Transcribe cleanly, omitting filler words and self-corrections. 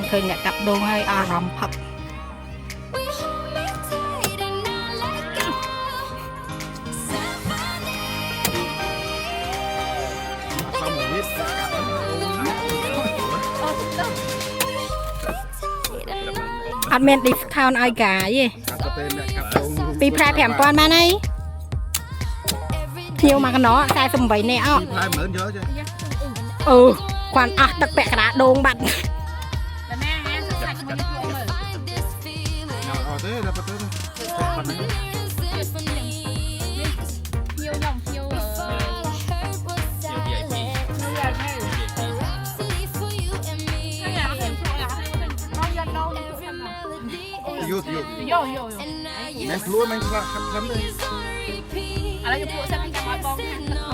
เคยเนี่ยกับดงให้อารมณ์พักอัดเมนดิสคาวน์ไอกายี่ปีพรายแผ่นปอนมาไหนnhiều mà cái nó sai sầm vậy nè ó khoan đặc bẹ cả đồn bật Mình luôn mình khám đấy. อะไรอยู่พวกฉันจะมาบอก